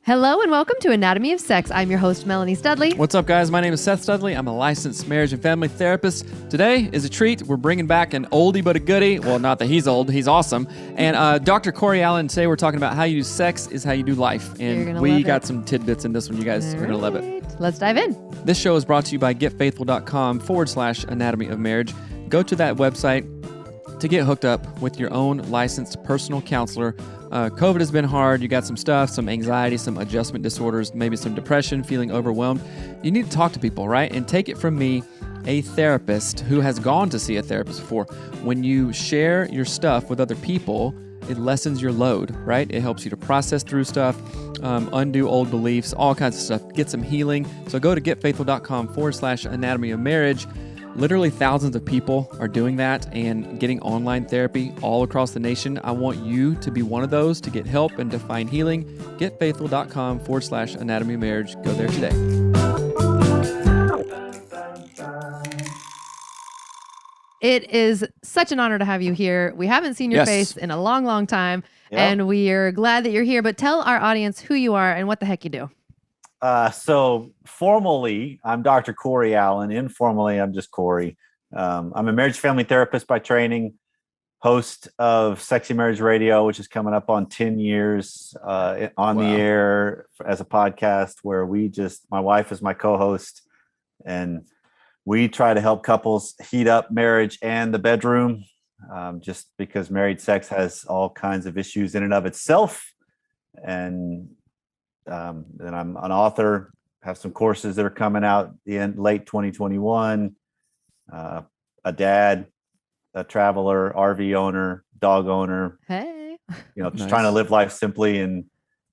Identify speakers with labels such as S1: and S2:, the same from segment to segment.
S1: Hello and welcome to Anatomy of Sex. I'm your host, Melanie Studley.
S2: What's up, guys? My name is Seth Studley. I'm a licensed marriage and family therapist. Today is a treat. We're bringing back an oldie but a goodie. Well, not that he's old. He's awesome. And Dr. Corey Allan, today we're talking about how you do sex is how you do life. And we got some tidbits in this one. You guys are going to love it.
S1: Let's dive in.
S2: This show is brought to you by getfaithful.com/anatomy of marriage. Go to that website to get hooked up with your own licensed personal counselor. COVID has been hard. You got some stuff, some anxiety, some adjustment disorders, maybe some depression, feeling overwhelmed. You need to talk to people, right? And take it from me, a therapist who has gone to see a therapist before. When you share your stuff with other people, it lessens your load, right? It helps you to process through stuff, undo old beliefs, all kinds of stuff, get some healing. So go to getfaithful.com/anatomy of marriage. Literally thousands of people are doing that and getting online therapy all across the nation. I want you to be one of those to get help and to find healing. Getfaithful.com/anatomy of marriage. Go there today.
S1: It is such an honor to have you here. We haven't seen your face in a long, long time, and we are glad that you're here. But tell our audience who you are and what the heck you do.
S3: So formally, I'm Dr. Corey Allan. Informally, I'm just Corey. I'm a marriage family therapist by training, host of Sexy Marriage Radio, which is coming up on 10 years on the air as a podcast where my wife is my co-host, and we try to help couples heat up marriage and the bedroom, just because married sex has all kinds of issues in and of itself. And then I'm an author, have some courses that are coming out late 2021, a dad, a traveler, RV owner, dog owner.
S1: Hey,
S3: just trying to live life simply and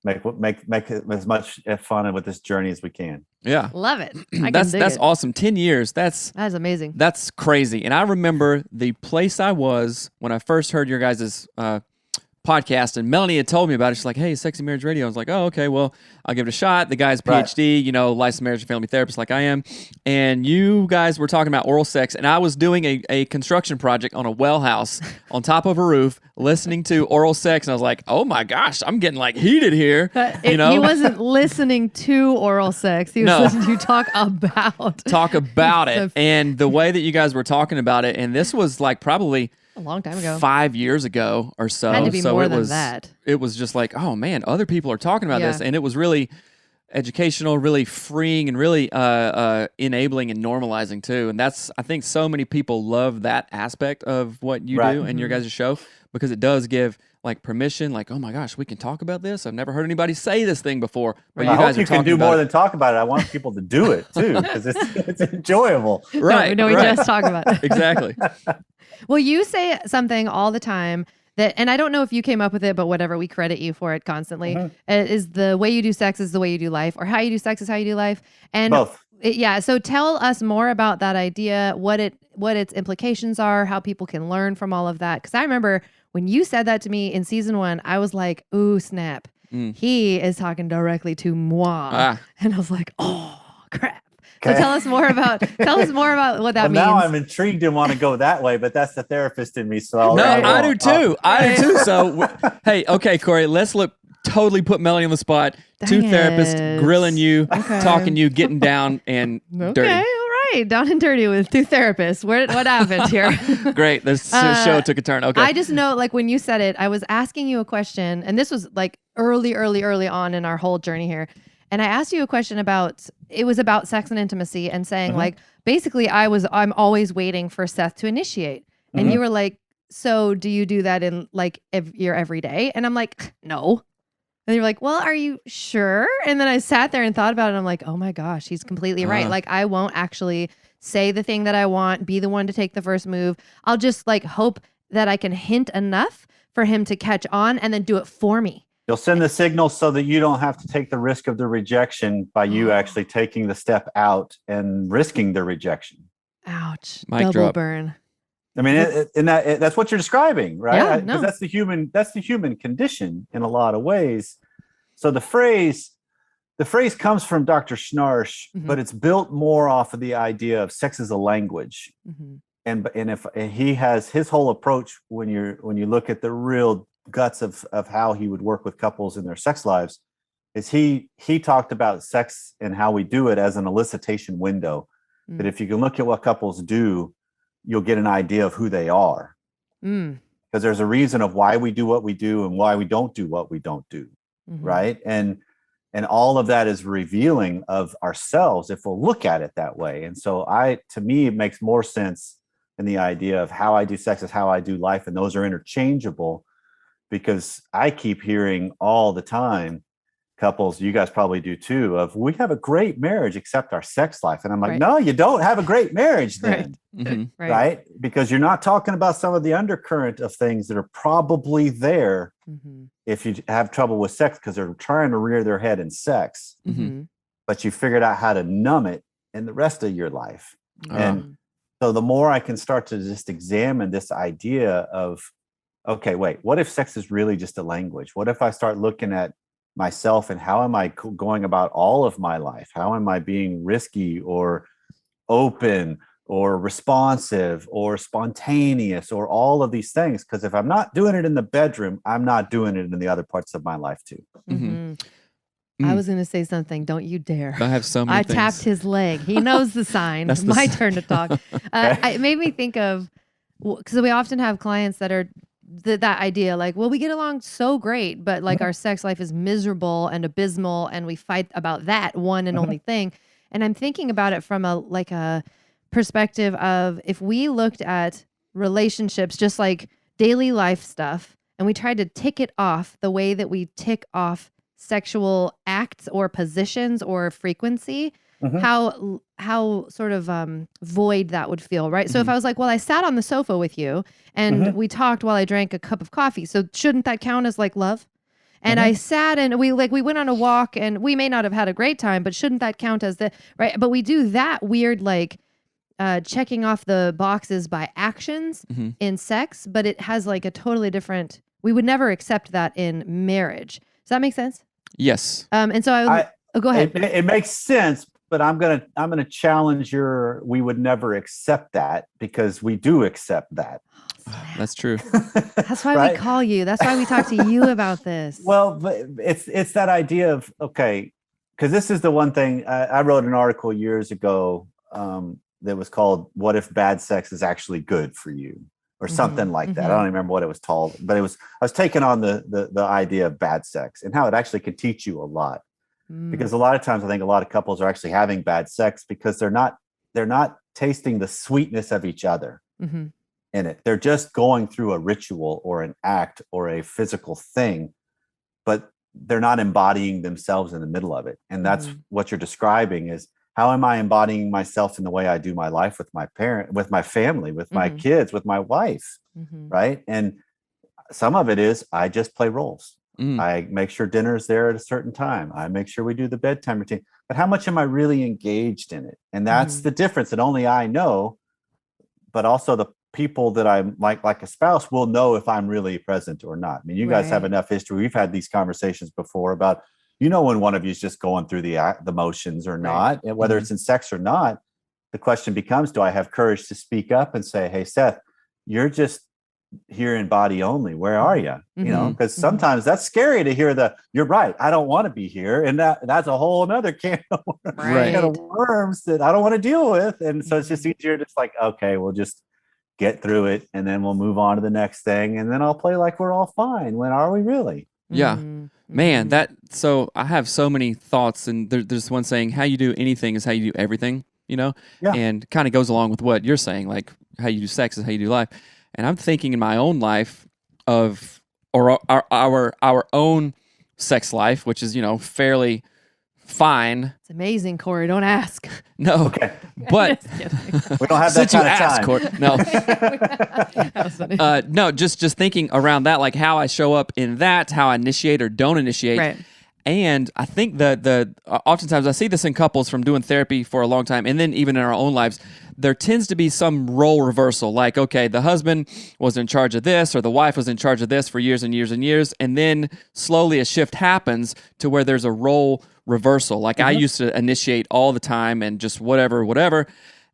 S3: make as much fun with this journey as we can.
S1: Yeah. Love it.
S2: That's awesome. 10 years. That's
S1: amazing.
S2: That's crazy. And I remember the place I was when I first heard your guys' podcast, and Melanie had told me about it. She's like, "Hey, Sexy Marriage Radio." I was like, "Oh, okay, well, I'll give it a shot." The guy's PhD, licensed marriage and family therapist like I am. And you guys were talking about oral sex, and I was doing a construction project on a well house on top of a roof, listening to oral sex, and I was like, "Oh my gosh, I'm getting like heated here."
S1: He wasn't listening to oral sex. He was listening to you talk about
S2: it. And the way that you guys were talking about it, and this was like probably
S1: a long time ago,
S2: 5 years ago or so.
S1: Had to be more than that.
S2: It was just like, oh man, other people are talking about this, and it was really educational, really freeing, and really enabling and normalizing too. And I think so many people love that aspect of what you do and your guys' show, because it does give like permission, like, oh my gosh, we can talk about this. I've never heard anybody say this thing before. But
S3: you guys can do more than talk about it. I want people to do it too, because it's enjoyable.
S1: Right. No, we just talk about it.
S2: Exactly.
S1: Well, you say something all the time that, and I don't know if you came up with it, but whatever, we credit you for it constantly, is the way you do sex is the way you do life, or how you do sex is how you do life. And
S3: both.
S1: So tell us more about that idea, what its implications are, how people can learn from all of that. Because I remember when you said that to me in season 1, I was like, ooh, snap. He is talking directly to moi. And I was like, oh, crap. So tell us more about what that means.
S3: Now I'm intrigued and want to go that way, but that's the therapist in me. So
S2: I do too. I do too. So hey, okay, Corey, let's totally put Melanie on the spot. Two therapists grilling you, talking you, getting down and dirty.
S1: Okay, all right, down and dirty with two therapists. What happened here?
S2: Great, this show took a turn. Okay,
S1: I just know, like when you said it, I was asking you a question, and this was like early on in our whole journey here. And I asked you a question about sex and intimacy, and saying like, basically I'm always waiting for Seth to initiate. And you were like, so do you do that in like your everyday? And I'm like, no. And you're like, well, are you sure? And then I sat there and thought about it. And I'm like, oh my gosh, he's completely right. Like I won't actually say the thing that I want, be the one to take the first move. I'll just like hope that I can hint enough for him to catch on and then do it for me.
S3: You'll send the signal so that you don't have to take the risk of the rejection by you actually taking the step out and risking the rejection.
S1: Ouch.
S2: Mic
S1: Double
S2: drop.
S1: burn.
S3: I mean, that's what you're describing, right?
S1: Yeah,
S3: Because that's the human condition in a lot of ways. So the phrase comes from Dr. Schnarch, but it's built more off of the idea of sex as a language. And if he has his whole approach, when you look at the real guts of how he would work with couples in their sex lives, is he talked about sex and how we do it as an elicitation window. That if you can look at what couples do, you'll get an idea of who they are. Because there's a reason of why we do what we do and why we don't do what we don't do. Right. And all of that is revealing of ourselves if we'll look at it that way. And so to me, it makes more sense in the idea of how I do sex is how I do life. And those are interchangeable, because I keep hearing all the time, couples, you guys probably do too, of we have a great marriage except our sex life. And I'm like, no, you don't have a great marriage then. Right? Because you're not talking about some of the undercurrent of things that are probably there if you have trouble with sex, because they're trying to rear their head in sex, but you figured out how to numb it in the rest of your life. And so the more I can start to just examine this idea of, okay, wait, what if sex is really just a language? What if I start looking at myself and how am I going about all of my life? How am I being risky or open or responsive or spontaneous or all of these things? Because if I'm not doing it in the bedroom, I'm not doing it in the other parts of my life too.
S1: I was going to say something. Don't you dare.
S2: I have so many things.
S1: Tapped his leg. He knows the sign. It's my turn to talk. It made me think of, because we often have clients that are that idea, like, well, we get along so great, but like our sex life is miserable and abysmal, and we fight about that one and only thing. And I'm thinking about it from a perspective of, if we looked at relationships just like daily life stuff, and we tried to tick it off the way that we tick off sexual acts or positions or frequency, how sort of void that would feel, right? So if I was like, well, I sat on the sofa with you and we talked while I drank a cup of coffee, so shouldn't that count as like love? And I sat and we went on a walk, and we may not have had a great time, but shouldn't that count as the right? But we do that weird checking off the boxes by actions in sex, but it has like a totally different. We would never accept that in marriage. Does that make sense?
S2: Yes.
S1: And so go ahead.
S3: It makes sense. But I'm gonna challenge we would never accept that, because we do accept that.
S2: That's true.
S1: That's why we call you. That's why we talk to you about this.
S3: Well, but it's that idea of, okay, because this is the one thing I wrote an article years ago that was called "What If Bad Sex Is Actually Good for You?" or something like that. I don't remember what it was called, but I was taking on the idea of bad sex and how it actually could teach you a lot. Because a lot of times I think a lot of couples are actually having bad sex because they're not tasting the sweetness of each other in it. They're just going through a ritual or an act or a physical thing, but they're not embodying themselves in the middle of it. And that's what you're describing is, how am I embodying myself in the way I do my life with my parent, with my family, with my kids, with my wife, right? And some of it is I just play roles. I make sure dinner's there at a certain time. I make sure we do the bedtime routine. But how much am I really engaged in it? And that's the difference that only I know, but also the people that I'm like a spouse will know if I'm really present or not. I mean, you guys have enough history. We've had these conversations before about, when one of you is just going through the motions or not, and whether it's in sex or not, the question becomes, do I have courage to speak up and say, hey, Seth, you're just here in body only. Where are you? Because sometimes that's scary to hear you're right, I don't want to be here. And that's a whole another can of worms that I don't want to deal with. And so it's just easier, just like, okay, we'll just get through it and then we'll move on to the next thing. And then I'll play like we're all fine. When are we really?
S2: Yeah. Man, so I have so many thoughts, and there's one saying, how you do anything is how you do everything, and kind of goes along with what you're saying, like how you do sex is how you do life. And I'm thinking in my own life of, or our own sex life, which is, fairly fine.
S1: It's amazing, Corey. Don't ask.
S2: No. Okay. But
S3: we don't have that kind of time.
S2: Corey. No.
S1: That was funny.
S2: No, just thinking around that, like how I show up in that, how I initiate or don't initiate.
S1: Right.
S2: And I think that oftentimes I see this in couples from doing therapy for a long time, and then even in our own lives, there tends to be some role reversal. Like, okay, the husband was in charge of this, or the wife was in charge of this for years and years and years, and then slowly a shift happens to where there's a role reversal. Like I used to initiate all the time and just whatever.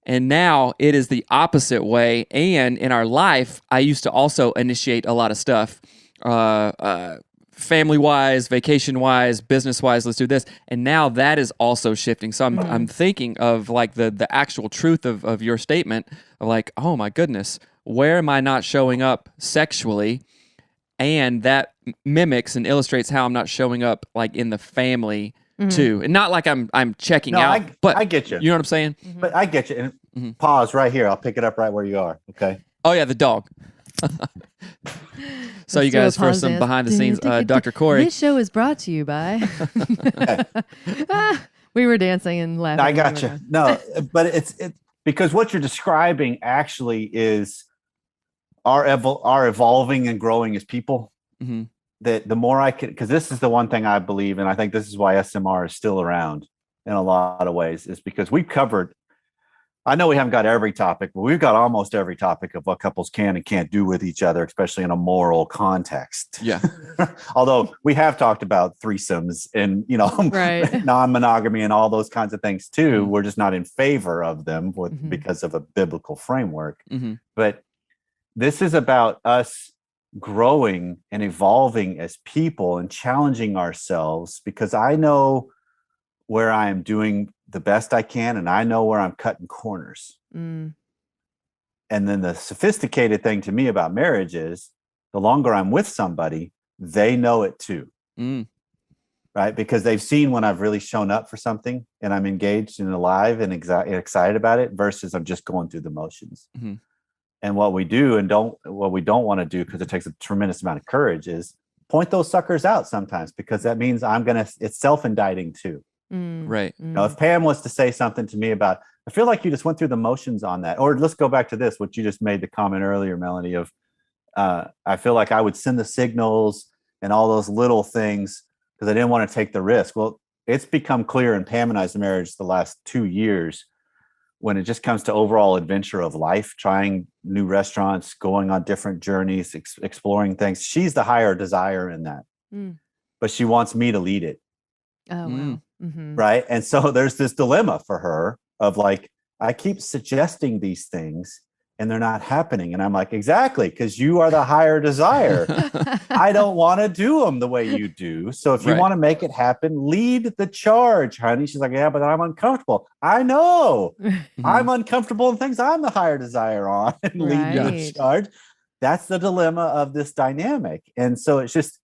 S2: And now it is the opposite way. And in our life, I used to also initiate a lot of stuff. family wise, vacation wise, business wise, let's do this. And now that is also shifting. So I'm thinking of like the actual truth of your statement of like, oh my goodness, where am I not showing up sexually? And that mimics and illustrates how I'm not showing up like in the family too. And not like I'm checking out, but
S3: I get you.
S2: You know what I'm saying?
S3: But I get you. And pause right here. I'll pick it up right where you are. Okay.
S2: Oh yeah, the dog. So you guys, for some behind the scenes, Dr. Corey.
S1: This show is brought to you by. We were dancing and laughing.
S3: I got you. No, but it's because what you're describing actually is our evolving and growing as people. That the more I can, because this is the one thing I believe, and I think this is why SMR is still around in a lot of ways, is because we've covered. I know we haven't got every topic, but we've got almost every topic of what couples can and can't do with each other, especially in a moral context.
S2: Yeah.
S3: Although we have talked about threesomes and, non-monogamy and all those kinds of things too. We're just not in favor of them because of a biblical framework. But this is about us growing and evolving as people and challenging ourselves, because I know where I am doing the best I can, and I know where I'm cutting corners. And then the sophisticated thing to me about marriage is the longer I'm with somebody, they know it too. Right? Because they've seen when I've really shown up for something and I'm engaged and alive and excited about it versus I'm just going through the motions. And what we do and what we don't want to do, because it takes a tremendous amount of courage, is point those suckers out sometimes, because that means it's self-indicting too.
S2: Right.
S3: Now, if Pam was to say something to me about, I feel like you just went through the motions on that, or let's go back to this, what you just made the comment earlier, Melanie, of I feel like I would send the signals and all those little things because I didn't want to take the risk. Well, it's become clear in Pam and I's marriage the last 2 years, when it just comes to overall adventure of life, trying new restaurants, going on different journeys, exploring things. She's the higher desire in that, but she wants me to lead it.
S1: Oh, wow.
S3: Right. And so there's this dilemma for her of like, I keep suggesting these things and they're not happening. And I'm like, exactly, because you are the higher desire. I don't want to do them the way you do. So if you want to make it happen, lead the charge, honey. She's like, yeah, but I'm uncomfortable. I know. I'm uncomfortable in things I'm the higher desire on, and lead the charge. That's the dilemma of this dynamic. And so it's just,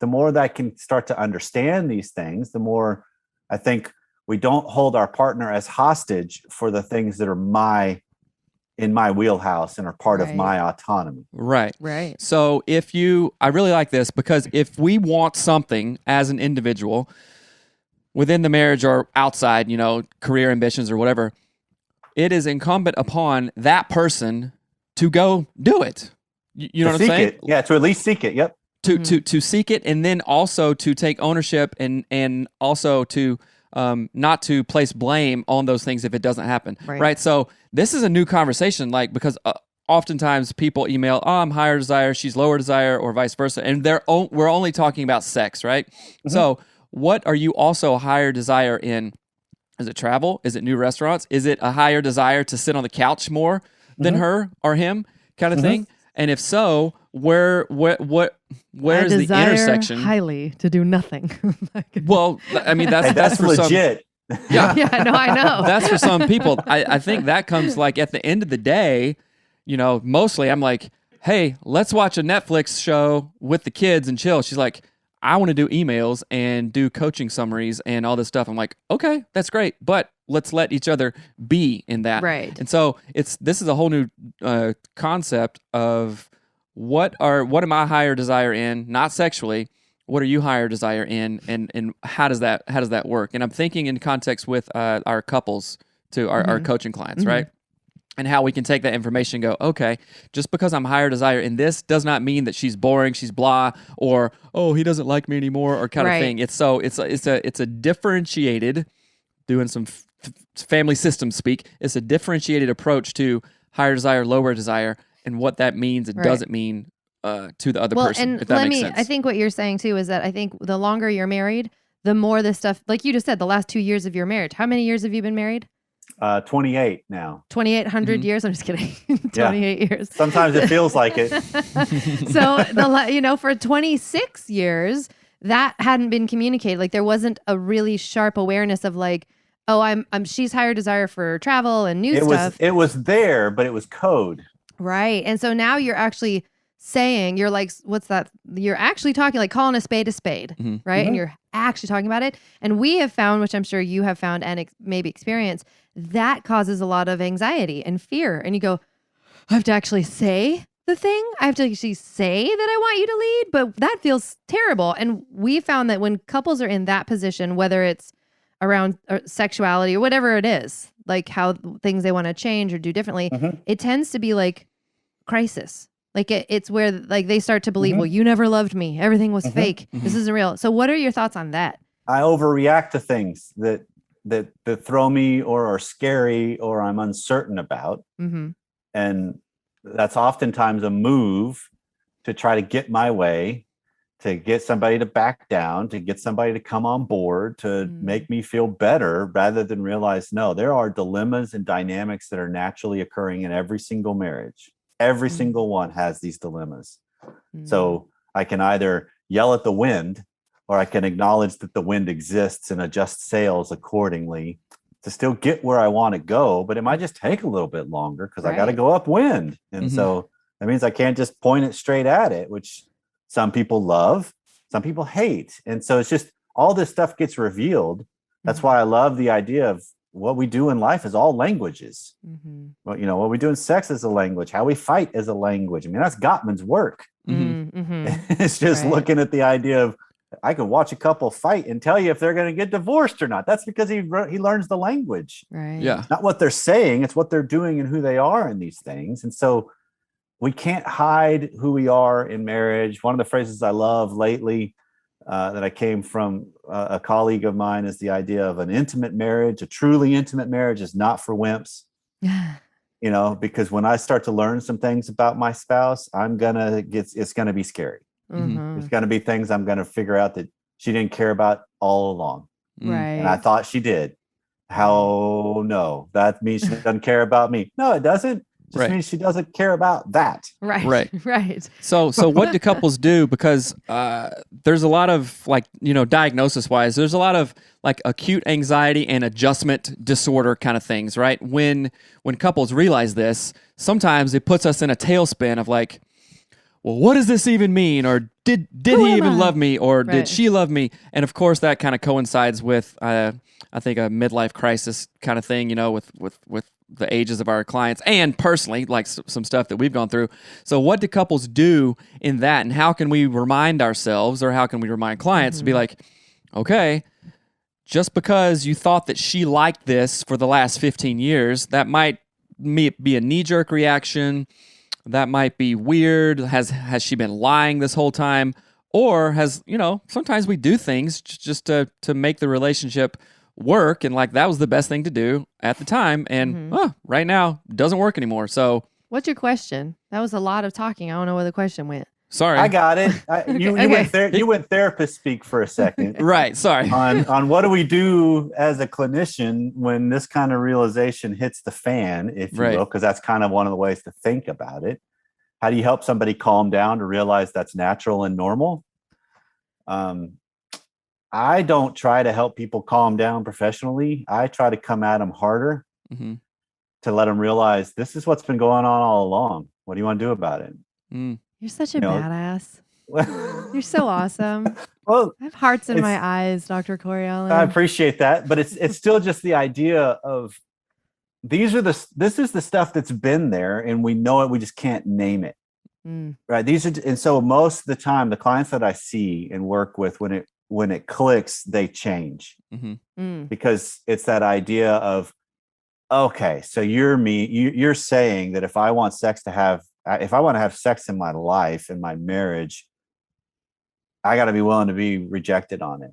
S3: the more that I can start to understand these things, the more I think we don't hold our partner as hostage for the things that are in my wheelhouse and are part of my autonomy.
S2: Right. So I really like this, because if we want something as an individual within the marriage or outside, career ambitions or whatever, it is incumbent upon that person to go do it. You know what I'm saying?
S3: Yeah, to at least seek it. Yep.
S2: To seek it, and then also to take ownership and also to not to place blame on those things if it doesn't happen. Right. So this is a new conversation, like, because oftentimes people email, oh, I'm higher desire, she's lower desire, or vice versa. And we're only talking about sex, right? So what are you also higher desire in? Is it travel? Is it new restaurants? Is it a higher desire to sit on the couch more than her or him kind of thing? And if so, where's the intersection?
S1: Highly to do nothing.
S2: Well, I mean, that's for
S3: legit.
S2: Yeah,
S1: no, I know.
S2: That's for some people. I think that comes like at the end of the day. Mostly I'm like, hey, let's watch a Netflix show with the kids and chill. She's like, I want to do emails and do coaching summaries and all this stuff. I'm like, okay, that's great, but let's let each other be in that.
S1: Right.
S2: And so this is a whole new concept of what am I higher desire in, not sexually. What are you higher desire in, and how does that work? And I'm thinking in context with our couples, to our coaching clients, right? And how we can take that information and go, okay, just because I'm higher desire in this does not mean that she's boring, she's blah, or oh, he doesn't like me anymore, or kind of thing. It's a differentiated, doing some family system speak. It's a differentiated approach to higher desire, lower desire, and what that means and doesn't mean to the other person.
S1: And
S2: if that makes sense.
S1: I think what you're saying too is that I think the longer you're married, the more this stuff, like you just said, the last 2 years of your marriage. How many years have you been married?
S3: 28 now.
S1: 2,800 years. I'm just kidding. 28 years.
S3: Sometimes it feels like it.
S1: So for 26 years, that hadn't been communicated. Like there wasn't a really sharp awareness of like, oh, she's higher desire for travel and new stuff.
S3: It was there, but it was code.
S1: Right. And so now you're actually saying, you're like, what's that? You're actually talking, like calling a spade, right?
S3: Mm-hmm.
S1: And you're actually talking about it. And we have found, which I'm sure you have found and maybe experienced, that causes a lot of anxiety and fear. And you go, I have to actually say the thing. I have to actually say that I want you to lead, but that feels terrible. And we found that when couples are in that position, whether it's around sexuality or whatever it is, like how things they want to change or do differently, it tends to be like crisis. Like it's where like they start to believe, well, you never loved me. Everything was fake. This isn't real. So what are your thoughts on that?
S3: I overreact to things that throw me or are scary or I'm uncertain about. And that's oftentimes a move to try to get my way, to get somebody to back down, to get somebody to come on board, to make me feel better, rather than realize, no, there are dilemmas and dynamics that are naturally occurring in every single marriage. Every single one has these dilemmas. So I can either yell at the wind, or I can acknowledge that the wind exists and adjust sails accordingly to still get where I want to go. But it might just take a little bit longer because I got to go upwind. And so that means I can't just point it straight at it, which some people love, some people hate. And so it's just all this stuff gets revealed. That's why I love the idea of what we do in life is all languages. Well, what we do in sex is a language. How we fight is a language. I mean, that's Gottman's work. It's just looking at the idea of, I could watch a couple fight and tell you if they're going to get divorced or not. That's because he learns the language.
S1: Right.
S2: Yeah.
S3: Not what they're saying, it's what they're doing and who they are in these things. And so we can't hide who we are in marriage. One of the phrases I love lately that I came from a colleague of mine is the idea of an intimate marriage. A truly intimate marriage is not for wimps. Because when I start to learn some things about my spouse, it's going to be scary. There's going to be things I'm going to figure out that she didn't care about all along.
S1: Right.
S3: And I thought she did. How? No, that means she doesn't care about me. No, it doesn't. It just means she doesn't care about that.
S1: Right.
S2: So what do couples do? Because there's a lot of diagnosis wise, there's a lot of like acute anxiety and adjustment disorder kind of things, right? When couples realize this, sometimes it puts us in a tailspin of like, well, what does this even mean? Or did he even love me? Or did she love me? And of course, that kind of coincides with, I think, a midlife crisis kind of thing, with the ages of our clients and personally, like some stuff that we've gone through. So what do couples do in that? And how can we remind ourselves, or how can we remind clients to be like, okay, just because you thought that she liked this for the last 15 years, that might be a knee-jerk reaction. That might be weird. Has she been lying this whole time? Or sometimes we do things just to make the relationship work, and like that was the best thing to do at the time, and right now doesn't work anymore. So
S1: what's your question? That was a lot of talking. I don't know where the question went.
S2: Sorry.
S3: I got it. You went therapist speak for a second.
S2: Right. Sorry.
S3: On what do we do as a clinician when this kind of realization hits the fan, if you will, because that's kind of one of the ways to think about it. How do you help somebody calm down to realize that's natural and normal? I don't try to help people calm down professionally. I try to come at them harder to let them realize this is what's been going on all along. What do you want to do about it?
S1: You're such a badass. You're so awesome.
S3: Well,
S1: I have hearts in my eyes, Dr. Corey Allan.
S3: I appreciate that, but it's still just the idea of this is the stuff that's been there, and we know it. We just can't name it, right? And so most of the time, the clients that I see and work with, when it clicks, they change because it's that idea of, okay, so you're saying that if I want to have sex in my life, in my marriage, I got to be willing to be rejected on it.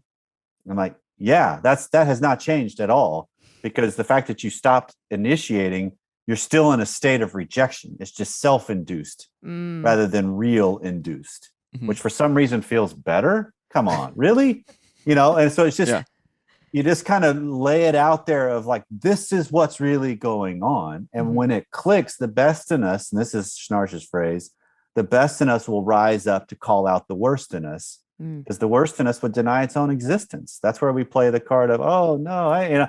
S3: I'm like, yeah, that has not changed at all, because the fact that you stopped initiating, you're still in a state of rejection. It's just self-induced rather than real induced, which for some reason feels better. Come on, really? And so it's just, you just kind of lay it out there of like, this is what's really going on. And when it clicks, the best in us, and this is Schnarch's phrase, the best in us will rise up to call out the worst in us, because the worst in us would deny its own existence. That's where we play the card of, oh no,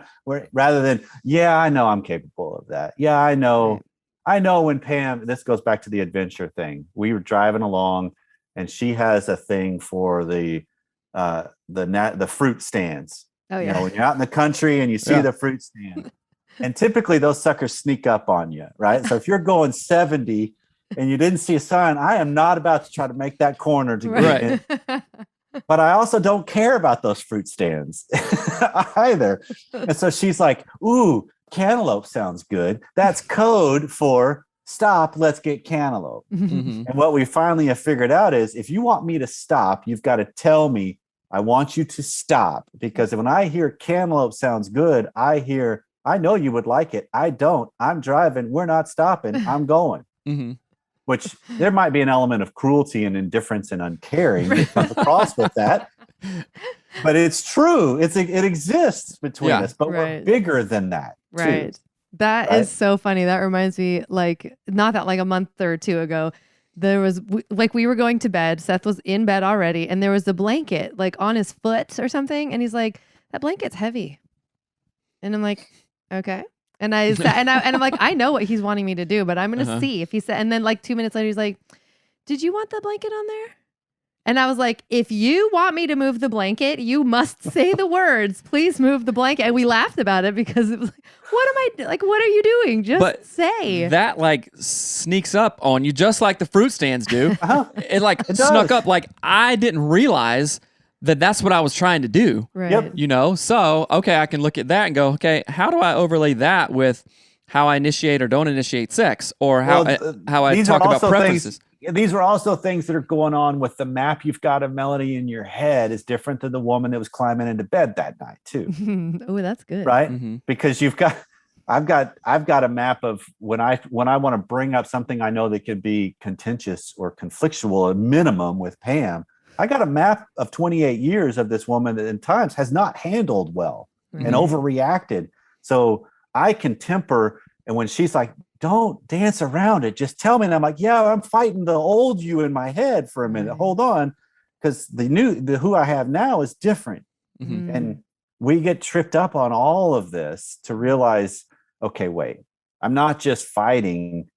S3: rather than, yeah, I know I'm capable of that. Yeah, I know. Right. I know when Pam, this goes back to the adventure thing. We were driving along and she has a thing for the fruit stands.
S1: Oh, yeah.
S3: When you're out in the country and you see the fruit stand, and typically those suckers sneak up on you, right? So if you're going 70 and you didn't see a sign, I am not about to try to make that corner to get in. But I also don't care about those fruit stands either. And so she's like, ooh, cantaloupe sounds good. That's code for stop, let's get cantaloupe. And what we finally have figured out is, if you want me to stop, you've got to tell me, I want you to stop. Because when I hear cantaloupe sounds good, I know you would like it. I don't. I'm driving. We're not stopping. I'm going. Which there might be an element of cruelty and indifference and uncaring that comes across with that. But it's true. It exists between us, but we're bigger than that.
S1: Right. That is so funny. That reminds me, not that a month or two ago, there was we were going to bed. Seth was in bed already, and there was a blanket on his foot or something. And he's like, that blanket's heavy. And I'm like, okay. And I sat, and I'm like, I know what he's wanting me to do, but I'm going to see if he said, and then 2 minutes later, he's like, did you want the blanket on there? And I was like, if you want me to move the blanket, you must say the words, please move the blanket. And we laughed about it because it was what are you doing? Just say.
S2: That sneaks up on you just like the fruit stands do. It snuck up. I didn't realize that that's what I was trying to do.
S1: Right. Yep.
S2: So, okay, I can look at that and go, okay, how do I overlay that with how I initiate or don't initiate sex, or how I talk about preferences?
S3: These are also things that are going on with the map you've got of Melody in your head is different than the woman that was climbing into bed that night too.
S1: Oh, that's good.
S3: Right? Because I've got a map of when I want to bring up something I know that could be contentious or conflictual at minimum with Pam. I got a map of 28 years of this woman that in times has not handled well and overreacted. So I can temper. And when she's like, don't dance around it, just tell me. And I'm like, yeah, I'm fighting the old you in my head for a minute. Hold on. Because the who I have now is different. And we get tripped up on all of this to realize, okay, wait, I'm not just fighting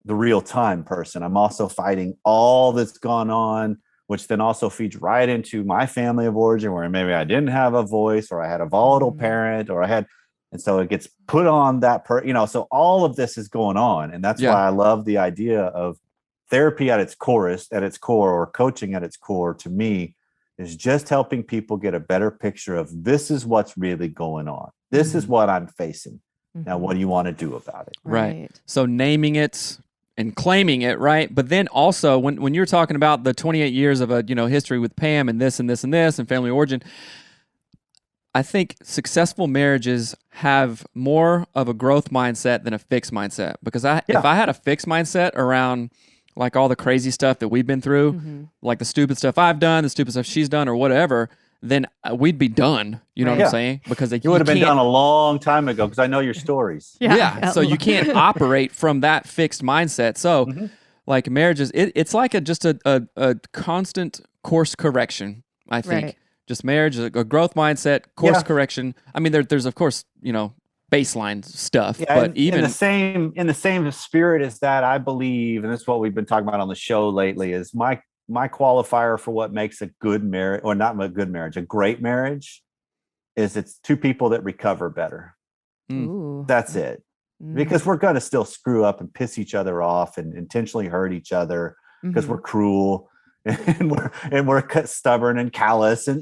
S3: the real time person. I'm also fighting all that's gone on, which then also feeds right into my family of origin, where maybe I didn't have a voice, or I had a volatile parent, or and so it gets put on that so all of this is going on. And that's why I love the idea of therapy at its core, or coaching at its core, to me, is just helping people get a better picture of, this is what's really going on. This is what I'm facing. Now, what do you want to do about it?
S2: Right. So naming it and claiming it, right? But then also when you're talking about the 28 years of a history with Pam and this and this and this and family origin, I think successful marriages have more of a growth mindset than a fixed mindset. Because if I had a fixed mindset around all the crazy stuff that we've been through, like the stupid stuff I've done, the stupid stuff she's done, or whatever, then we'd be done. You know what I'm saying? Because
S3: you would have been done a long time ago, because I know your stories.
S2: So you can't operate from that fixed mindset. So marriages, it's just a constant course correction, I think. Right. Just marriage is a growth mindset, course correction. I mean, there's of course, baseline stuff, but even in the same spirit as that, I believe, and this is what we've been talking about on the show lately, is my qualifier for what makes a good marriage, or not a good marriage, a great marriage, is it's two people that recover better. That's it. Because we're going to still screw up and piss each other off and intentionally hurt each other because we're cruel and we're stubborn and callous, and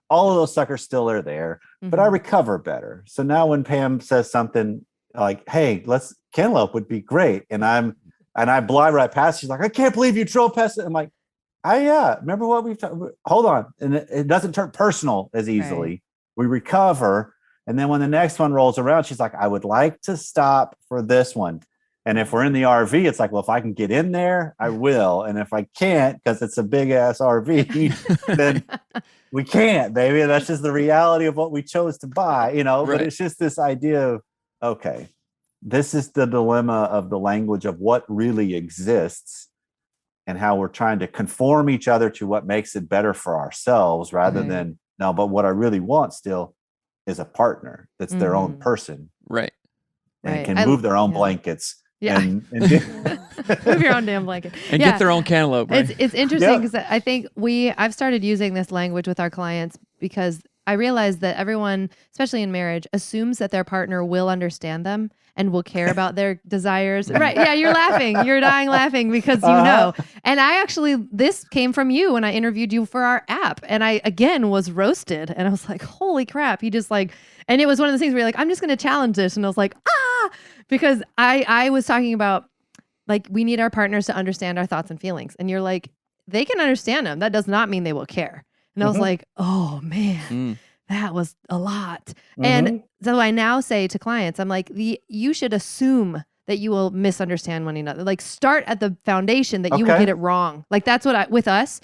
S2: all of those suckers still are there, but I recover better. So now when Pam says something like, hey, cantaloupe would be great, and I blind right past, she's like, I can't believe you drove past it. I'm like, remember what we've talked, hold on. And it doesn't turn personal as easily. Right. We recover. And then when the next one rolls around, she's like, I would like to stop for this one.
S3: And if we're in the RV, it's like, well, if I can get in there, I will. And if I can't, because it's a big ass RV, then we can't, baby. That's just the reality of what we chose to buy,
S2: Right.
S3: But it's just this idea of, okay, this is the dilemma of the language of what really exists and how we're trying to conform each other to what makes it better for ourselves rather than, no, but what I really want still is a partner that's their own person.
S2: Right.
S3: And can move their own blankets.
S1: Yeah.
S3: And
S1: move your own damn blanket.
S2: And get their own cantaloupe. Right?
S1: It's interesting because I think I've started using this language with our clients because I realize that everyone, especially in marriage, assumes that their partner will understand them and will care about their desires. Right. Yeah, you're laughing. You're dying laughing because you know. And this came from you when I interviewed you for our app. And I, again, was roasted. And I was like, holy crap. You just and it was one of the things where you're like, I'm just going to challenge this. And I was like, because I was talking about we need our partners to understand our thoughts and feelings. And you're like, they can understand them. That does not mean they will care. And I was like, oh man, that was a lot. And so I now say to clients, I'm like, you should assume that you will misunderstand one another. Start at the foundation that you will get it wrong. That's what with us,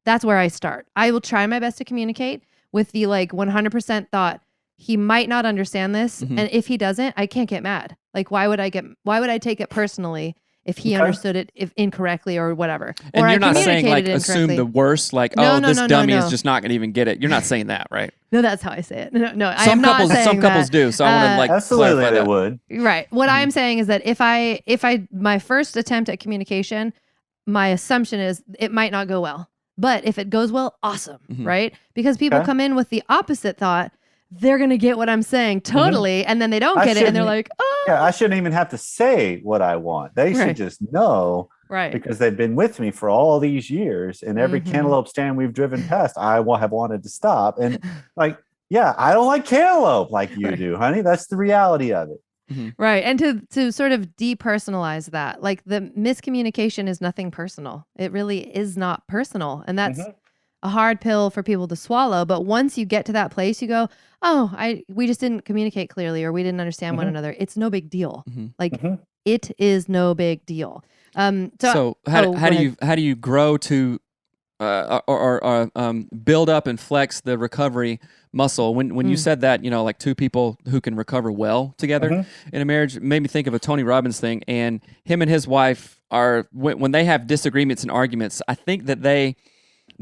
S1: that's where I start. I will try my best to communicate with the 100% thought, he might not understand this. And if he doesn't, I can't get mad. Why would I take it personally if he understood it incorrectly or whatever?
S2: And
S1: or
S2: you're not saying assume the worst, this dummy is just not going to even get it. You're not saying that, right?
S1: No, that's how I say it. No, I am not saying that.
S2: Some couples do. So I want to
S3: absolutely
S2: clarify
S3: they
S2: that.
S3: would.
S1: Right. What I'm saying is that if my first attempt at communication, my assumption is it might not go well. But if it goes well, awesome, right? Because people come in with the opposite thought, they're going to get what I'm saying totally. And then they don't get it. And they're like, oh.
S3: Yeah, I shouldn't even have to say what I want. They should just know.
S1: Right.
S3: Because they've been with me for all these years. And every cantaloupe stand we've driven past, I have wanted to stop. And I don't like cantaloupe like you do, honey. That's the reality of it.
S1: Right. And to sort of depersonalize that, the miscommunication is nothing personal. It really is not personal. And that's a hard pill for people to swallow. But once you get to that place, you go, we just didn't communicate clearly or we didn't understand one another. It's no big deal. It is no big deal.
S2: So how do you grow to build up and flex the recovery muscle? When you said that, two people who can recover well together in a marriage, it made me think of a Tony Robbins thing. And him and his wife are when they have disagreements and arguments, I think that they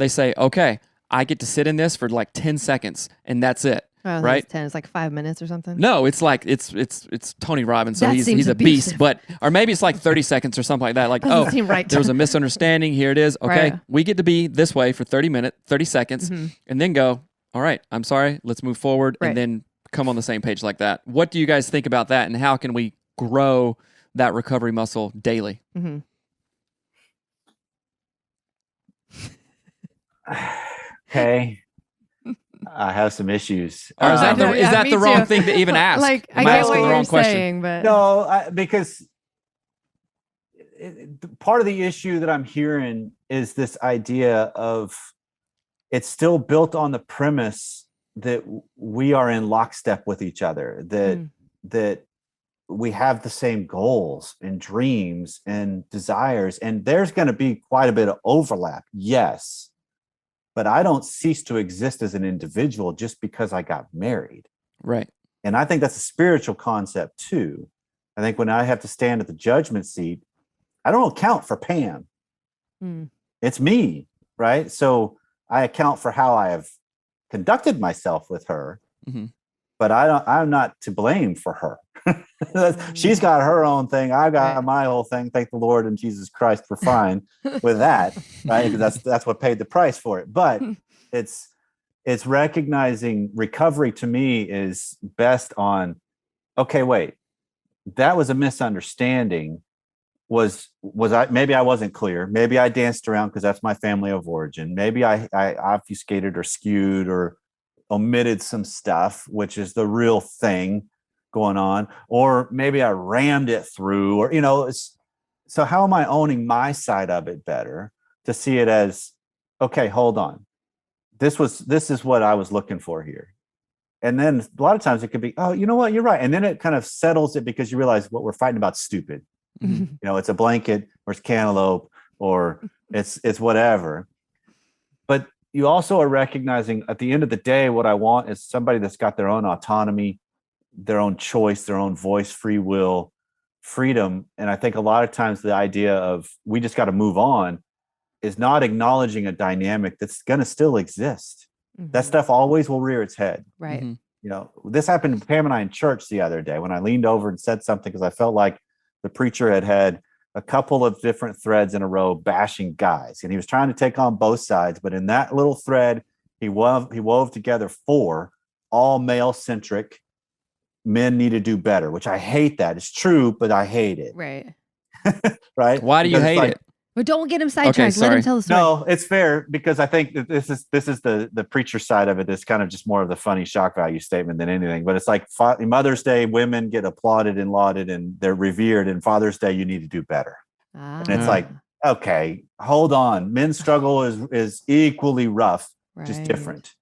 S2: say, okay, I get to sit in this for 10 seconds and that's it.
S1: Oh,
S2: right?
S1: 10. It's 5 minutes or something.
S2: No, it's it's Tony Robbins, so he's a beast. Or maybe it's 30 seconds or something like that. There was a misunderstanding. Here it is. Okay, right. We get to be this way for 30 seconds, and then go, all right, I'm sorry, let's move forward, and then come on the same page like that. What do you guys think about that, and how can we grow that recovery muscle daily?
S3: Okay. I have some issues.
S2: Or is that the wrong thing to even ask?
S1: I get what you're saying, but
S3: no, because part of the issue that I'm hearing is this idea of it's still built on the premise that we are in lockstep with each other, that we have the same goals and dreams and desires, and there's going to be quite a bit of overlap. Yes. But I don't cease to exist as an individual just because I got married.
S2: Right.
S3: And I think that's a spiritual concept too. I think when I have to stand at the judgment seat, I don't account for Pam. It's me, right? So I account for how I have conducted myself with her, but I'm not to blame for her. She's got her own thing. I got my whole thing. Thank the Lord and Jesus Christ, we're fine with that, right? Because that's what paid the price for it. But it's recognizing recovery to me is best on, okay, wait, that was a misunderstanding. Was I, maybe I wasn't clear. Maybe I danced around because that's my family of origin. Maybe I obfuscated or skewed or omitted some stuff, which is the real thing going on, or maybe I rammed it through, or so how am I owning my side of it better to see it as, okay, hold on, this is what I was looking for here. And then a lot of times it could be, oh, you know what, you're right. And then it kind of settles it because you realize what we're fighting about is stupid. You know, it's a blanket or it's cantaloupe or it's whatever. But you also are recognizing at the end of the day, what I want is somebody that's got their own autonomy, their own choice, their own voice, free will, freedom. And I think a lot of times the idea of we just got to move on is not acknowledging a dynamic that's going to still exist. That stuff always will rear its head.
S1: Right.
S3: You know, this happened to Pam and I in church the other day when I leaned over and said something because I felt like the preacher had a couple of different threads in a row bashing guys, and he was trying to take on both sides. But in that little thread, he wove together 4 all male centric men need to do better, which I hate. That it's true, but I hate it.
S1: Right.
S3: Right.
S2: Why do you hate it?
S1: But don't get him sidetracked. Let
S2: sorry.
S1: him tell the story.
S3: No, it's fair because I think that this is the preacher side of it. It's kind of just more of the funny shock value statement than anything. But it's like Mother's Day, women get applauded and lauded and they're revered. And Father's Day, you need to do better. And it's like, okay, hold on. Men's struggle is equally rough, just different.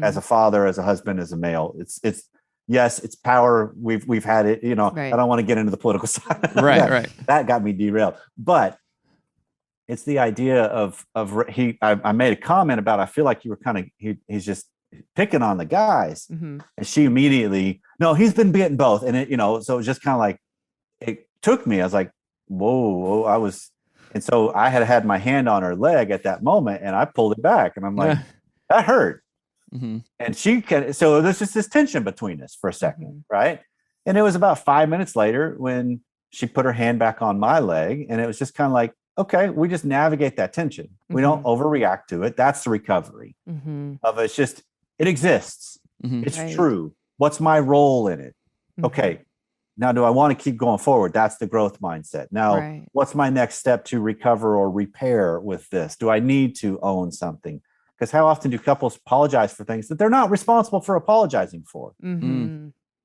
S3: As a father, as a husband, as a male, it's yes, it's power. We've had it. You know, I don't want to get into the political side.
S2: Right.
S3: That got me derailed, but. It's the idea of I made a comment about, I feel like you were kind of, he's just picking on the guys. And she immediately, no, he's been getting both. And it, you know, so it was just kind of like, it took me, I was like, whoa, and so I had my hand on her leg at that moment and I pulled it back and I'm like, that hurt. And so there's just this tension between us for a second. Right. And it was about 5 minutes later when she put her hand back on my leg and it was just kind of like, okay, we just navigate that tension. We don't overreact to it. That's the recovery of it. It's just, it exists. It's true. What's my role in it? Okay. Now, do I want to keep going forward? That's the growth mindset. Now, what's my next step to recover or repair with this? Do I need to own something? Because how often do couples apologize for things that they're not responsible for apologizing for?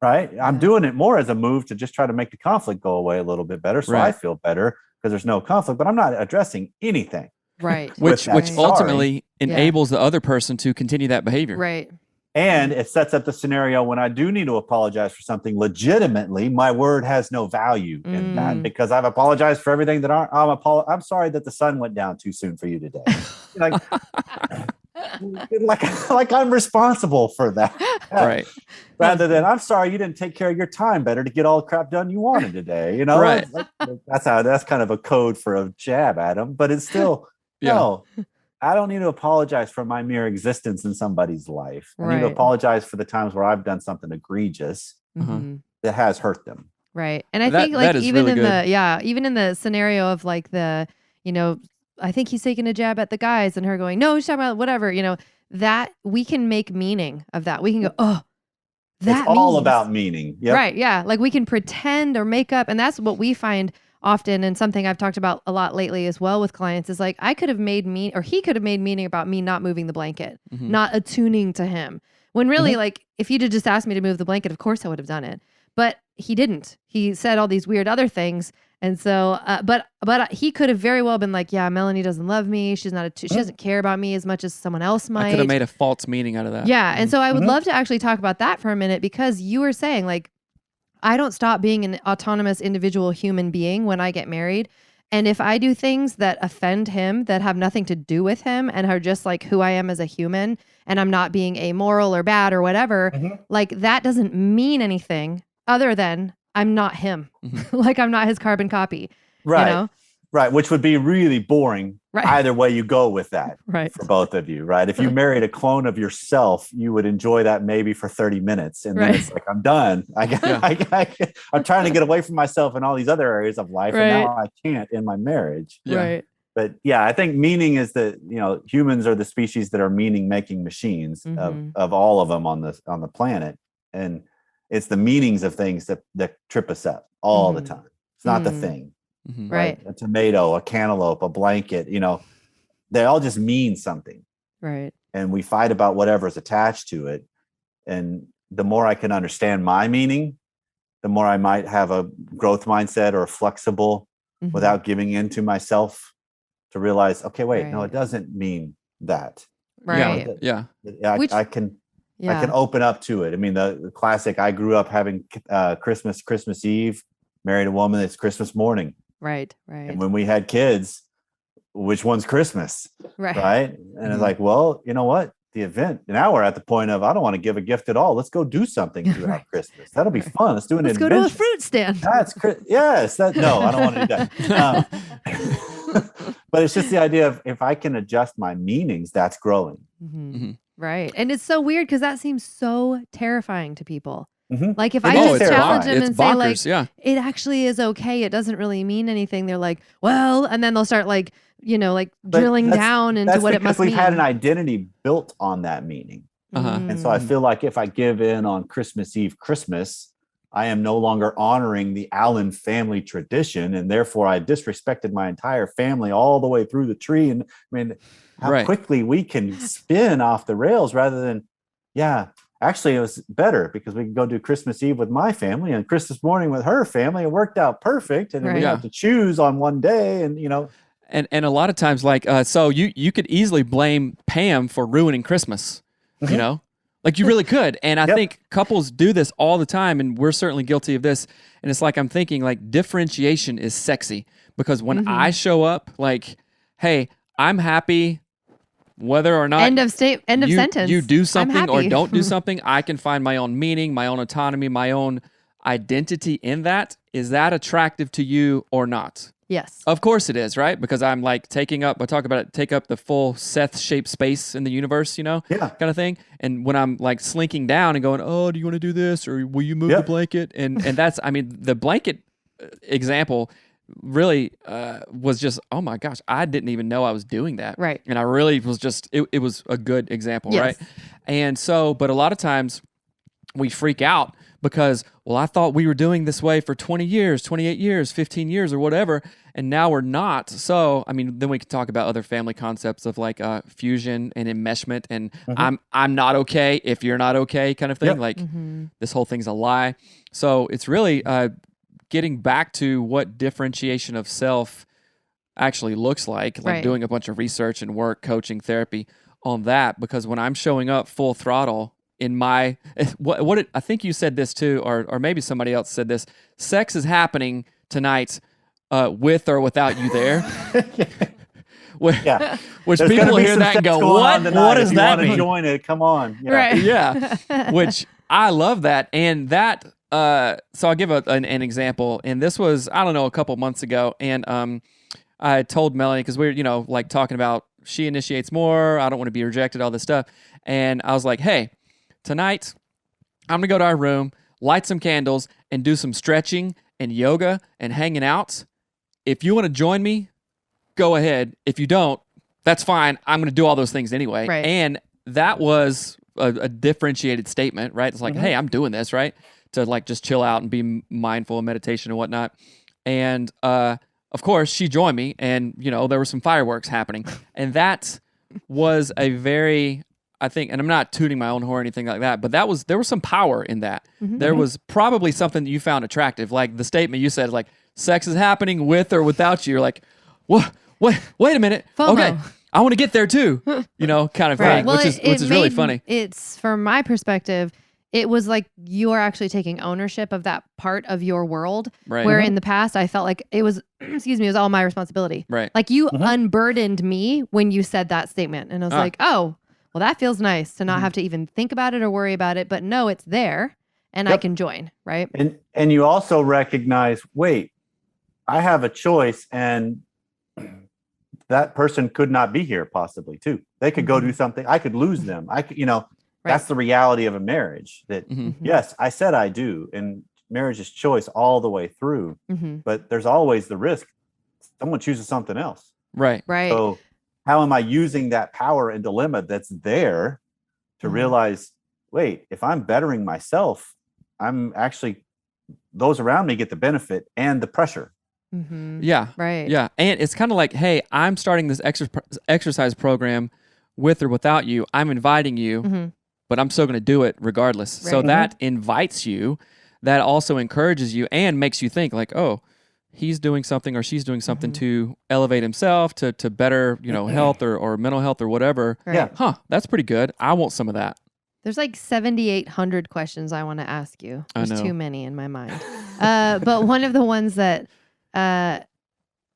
S3: Right? I'm doing it more as a move to just try to make the conflict go away a little bit better. So I feel better. Because there's no conflict, but I'm not addressing anything.
S1: Right.
S2: Which ultimately enables the other person to continue that behavior.
S1: Right.
S3: And it sets up the scenario when I do need to apologize for something legitimately, my word has no value in that because I've apologized for everything that I'm sorry that the sun went down too soon for you today. like I'm responsible for that.
S2: Right.
S3: Rather than I'm sorry you didn't take care of your time better to get all the crap done you wanted today. You know,
S2: right.
S3: That's kind of a code for a jab at him, but it's still no. I don't need to apologize for my mere existence in somebody's life. I need to apologize for the times where I've done something egregious that has hurt them.
S1: Right. And I think like even really even in the scenario of like the, you know, I think he's taking a jab at the guys and her going, no, he's talking about whatever, you know, that we can make meaning of that. We can go, oh, that
S3: it's all about meaning. Yep.
S1: Right. Yeah. Like we can pretend or make up. And that's what we find often. And something I've talked about a lot lately as well with clients is like, I could have made he could have made meaning about me not moving the blanket, not attuning to him. When really like, if you'd have just asked me to move the blanket, of course I would have done it. But he didn't. He said all these weird other things. And so, but he could have very well been like, yeah, Melanie doesn't love me. She's not, she doesn't care about me as much as someone else might.
S2: I could have made a false meaning out of that.
S1: Yeah. And so I would love to actually talk about that for a minute because you were saying like, I don't stop being an autonomous individual human being when I get married. And if I do things that offend him, that have nothing to do with him and are just like who I am as a human, and I'm not being amoral or bad or whatever, like that doesn't mean anything other than I'm not him. Like I'm not his carbon copy.
S3: Right.
S1: You know?
S3: Right. Which would be really boring. Either way you go with that. For both of you. Right. If you married a clone of yourself, you would enjoy that maybe for 30 minutes. And then it's like, I'm done. I'm trying to get away from myself in all these other areas of life. And now I can't in my marriage.
S1: Right.
S3: But yeah, I think meaning is that, you know, humans are the species that are meaning making machines of all of them on the planet. And it's the meanings of things that trip us up all the time. It's not the thing. Right. A tomato, a cantaloupe, a blanket, you know, they all just mean something.
S1: Right.
S3: And we fight about whatever's attached to it. And the more I can understand my meaning, the more I might have a growth mindset or flexible without giving in to myself to realize, okay, wait, no, it doesn't mean that.
S1: Right.
S3: I can open up to it. I mean, the classic, I grew up having Christmas Eve married a woman, it's Christmas morning.
S1: Right.
S3: And when we had kids, which one's Christmas?
S1: Right.
S3: And it's like, well, you know what? The event, now we're at the point of, I don't want to give a gift at all. Let's go do something throughout Christmas. That'll be fun. Let's do an
S1: Let's
S3: adventure.
S1: go to a fruit stand.
S3: Yes. No, I don't want to do that. But it's just the idea of, if I can adjust my meanings, that's growing.
S1: Right. And it's so weird because that seems so terrifying to people. Like if I
S3: is
S1: just challenge them
S2: it's
S1: and
S2: bonkers,
S1: say like, it actually is okay, it doesn't really mean anything, they're like, well, and then they'll start like, like drilling down into what it must mean.
S3: We've had an identity built on that meaning. And so I feel like if I give in on Christmas Eve, I am no longer honoring the Allan family tradition, and therefore I disrespected my entire family all the way through the tree. And I mean, how quickly we can spin off the rails rather than, actually, it was better because we could go do Christmas Eve with my family and Christmas morning with her family. It worked out perfect. And then we have to choose on one day. And,
S2: And a lot of times, like, so you could easily blame Pam for ruining Christmas, like you really could. And I think couples do this all the time. And we're certainly guilty of this. And it's like, I'm thinking like differentiation is sexy because when I show up like, hey, I'm happy. Whether or not
S1: end of sentence.
S2: You do something or don't do something, I can find my own meaning, my own autonomy, my own identity in that. Is that attractive to you or not?
S1: Yes.
S2: Of course it is, right? Because I'm like take up the full Seth-shaped space in the universe, kind of thing. And when I'm like slinking down and going, oh, do you want to do this? Or will you move the blanket? And that's, I mean, the blanket example really was just, oh my gosh, I didn't even know I was doing that.
S1: Right.
S2: And I really was just, it was a good example, right? And so, but a lot of times we freak out because, well, I thought we were doing this way for 20 years, 28 years, 15 years or whatever, and now we're not. So, I mean, then we could talk about other family concepts of like fusion and enmeshment and I'm not okay if you're not okay kind of thing. Like this whole thing's a lie. So it's really getting back to what differentiation of self actually looks like doing a bunch of research and work, coaching, therapy on that. Because when I'm showing up full throttle in my, I think you said this too, or maybe somebody else said this, sex is happening tonight with or without you there. Which
S3: There's
S2: people hear that and go, what does that mean?
S3: Join it, come on.
S2: Which I love that. And that, so I'll give an example, and this was, I don't know, a couple months ago, and I told Melanie, because we're, like talking about she initiates more, I don't want to be rejected, all this stuff, and I was like, hey, tonight, I'm going to go to our room, light some candles, and do some stretching and yoga and hanging out. If you want to join me, go ahead. If you don't, that's fine. I'm going to do all those things anyway.
S1: Right.
S2: And that was a differentiated statement, right? It's like, hey, I'm doing this, right? To like just chill out and be mindful of meditation and whatnot. And of course, she joined me, and there were some fireworks happening, and that was a very, I think, and I'm not tooting my own horn or anything like that, but there was some power in that. There was probably something that you found attractive, like the statement you said, like sex is happening with or without you. You're like, what? Wait a minute.
S1: FOMO.
S2: Okay, I want to get there too. Kind of thing,
S1: Well,
S2: which is really funny.
S1: It's from my perspective. It was like you are actually taking ownership of that part of your world.
S2: Right.
S1: Where in the past I felt like it was, it was all my responsibility.
S2: Right.
S1: Like you unburdened me when you said that statement. And I was like, oh, well, that feels nice to not have to even think about it or worry about it. But no, it's there and I can join. Right.
S3: And you also recognize, wait, I have a choice, and that person could not be here possibly too. They could go do something. I could lose them. I could, that's the reality of a marriage, that yes, I said I do. And marriage is choice all the way through, but there's always the risk. Someone chooses something else.
S2: Right.
S3: So how am I using that power and dilemma that's there to realize, wait, if I'm bettering myself, I'm actually, those around me get the benefit and the pressure.
S2: Yeah.
S1: Right.
S2: Yeah. And it's kind of like, hey, I'm starting this exercise program with or without you. I'm inviting you, but I'm still going to do it regardless.
S1: Right.
S2: So that invites you, that also encourages you and makes you think like, oh, he's doing something or she's doing something to elevate himself, to better, health or mental health or whatever.
S1: Right.
S3: Yeah.
S2: Huh, that's pretty good. I want some of that.
S1: There's like 7,800 questions I want to ask you.
S2: I
S1: There's
S2: know.
S1: too many in my mind. But one of the ones that,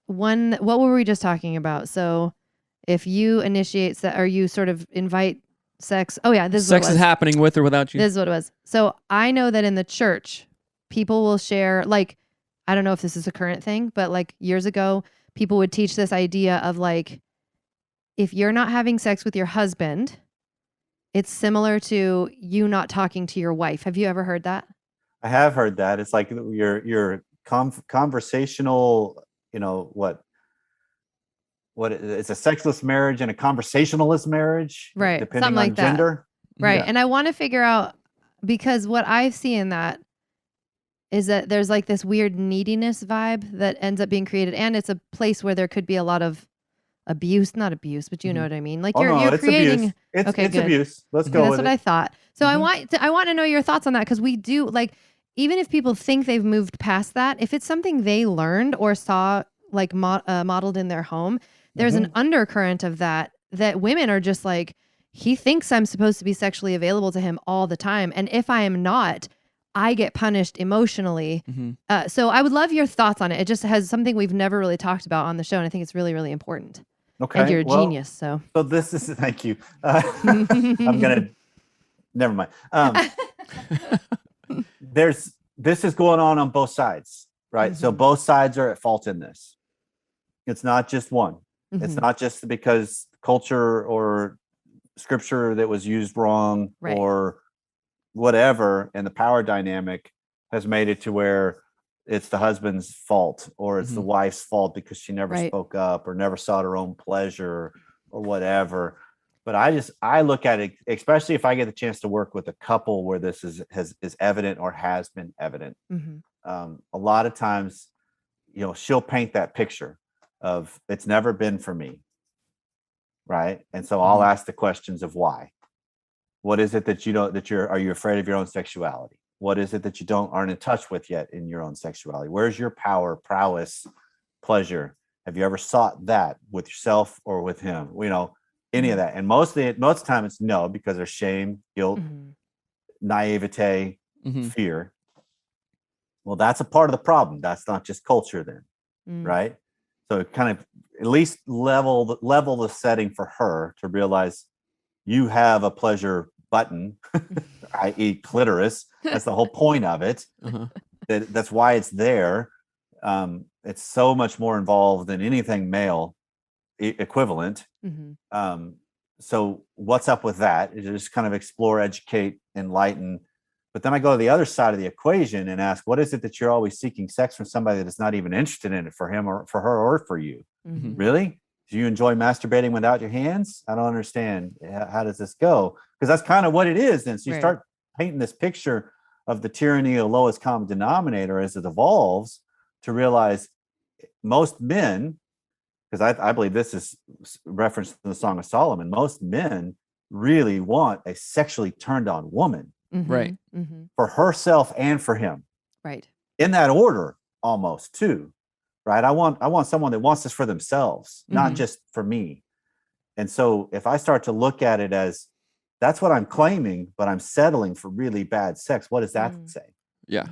S1: what were we just talking about? So if you initiate or you sort of invite sex. Oh yeah, this is
S2: Sex
S1: what it
S2: is
S1: was.
S2: happening with or without you.
S1: This is what it was. So I know that in the church, people will share, like, I don't know if this is a current thing, but like years ago, people would teach this idea of like, if you're not having sex with your husband, it's similar to you not talking to your wife. Have you ever heard that?
S3: I have heard that. It's like your conversational, what it's a sexless marriage and a conversationalist marriage,
S1: Right.
S3: depending
S1: Something
S3: on
S1: like that.
S3: gender.
S1: Right.
S3: Yeah.
S1: And I want to figure out, because what I see in that is that there's like this weird neediness vibe that ends up being created. And it's a place where there could be a lot of abuse, not abuse, but you know what I mean? Like you're
S3: It's
S1: creating.
S3: abuse. It's
S1: Okay,
S3: it's
S1: good.
S3: abuse. Let's
S1: Okay,
S3: go
S1: that's
S3: with
S1: what
S3: it.
S1: I thought. So
S3: Mhm.
S1: I want to know your thoughts on that, because we do, like, even if people think they've moved past that, if it's something they learned or saw like modeled in their home, there's an undercurrent of that women are just like, he thinks I'm supposed to be sexually available to him all the time, and if I am not, I get punished emotionally. So I would love your thoughts on it. It just has something we've never really talked about on the show, and I think it's really, really important.
S3: Okay.
S1: And you're a
S3: well,
S1: genius, so.
S3: So this is thank you. I'm gonna never mind. This is going on both sides, right? So both sides are at fault in this. It's not just one. It's not just because culture or scripture that was used wrong
S1: Right.
S3: or whatever, and the power dynamic has made it to where it's the husband's fault or it's the wife's fault because she never
S1: Right.
S3: spoke up or never sought her own pleasure or whatever. But I look at it, especially if I get the chance to work with a couple where this is evident or has been evident. A lot of times, she'll paint that picture of it's never been for me, right? And so I'll ask the questions of why. What is it that you don't, are you afraid of your own sexuality? What is it that you aren't in touch with yet in your own sexuality? Where's your power, prowess, pleasure? Have you ever sought that with yourself or with him? Any of that. And most of the time it's no, because there's shame, guilt, naivete, fear. Well, that's a part of the problem. That's not just culture then, right? So kind of at least level the setting for her to realize you have a pleasure button, i.e. clitoris. That's the whole point of it. That's why it's there. It's so much more involved than anything male equivalent. So what's up with that? Is just kind of explore, educate, enlighten. But then I go to the other side of the equation and ask, what is it that you're always seeking sex from somebody that is not even interested in it for him or for her or for you? Really? Do you enjoy masturbating without your hands? I don't understand. How does this go? Because that's kind of what it is. And so you start painting this picture of the tyranny of lowest common denominator as it evolves to realize most men, because I believe this is referenced in the Song of Solomon, most men really want a sexually turned on woman.
S2: Right.
S3: For herself and for him.
S1: Right.
S3: In that order, almost too. Right. I want someone that wants this for themselves, not just for me. And so if I start to look at it as that's what I'm claiming, but I'm settling for really bad sex, what does that say?
S2: Yeah.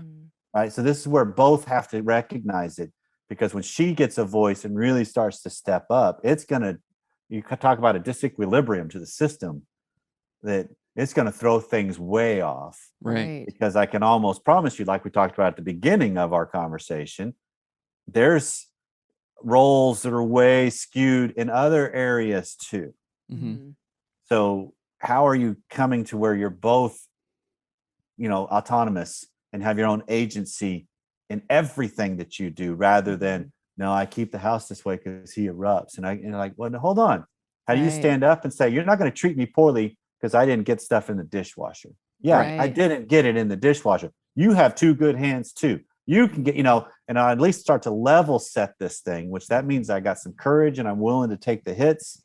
S3: Right. So this is where both have to recognize it, because when she gets a voice and really starts to step up, you could talk about a disequilibrium to the system that it's going to throw things way off.
S2: Right.
S3: Because I can almost promise you, like we talked about at the beginning of our conversation, there's roles that are way skewed in other areas too. So how are you coming to where you're both, autonomous and have your own agency in everything that you do, rather than, no, I keep the house this way because he erupts. And you're like, well, hold on. How do you stand up and say, you're not going to treat me poorly because I didn't get stuff in the dishwasher? Yeah, I didn't get it in the dishwasher. You have two good hands too. You can get, and I at least start to level set this thing, which that means I got some courage and I'm willing to take the hits,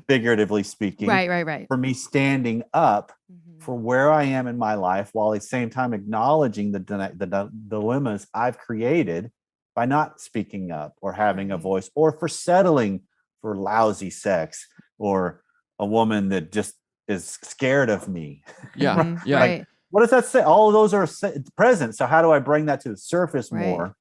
S3: figuratively speaking,
S1: Right.
S3: for me standing up for where I am in my life, while at the same time acknowledging the dilemmas I've created by not speaking up or having a voice, or for settling for lousy sex or a woman that just is scared of me.
S2: Yeah.
S1: Right.
S3: what does that say? All of those are present. So how do I bring that to the surface more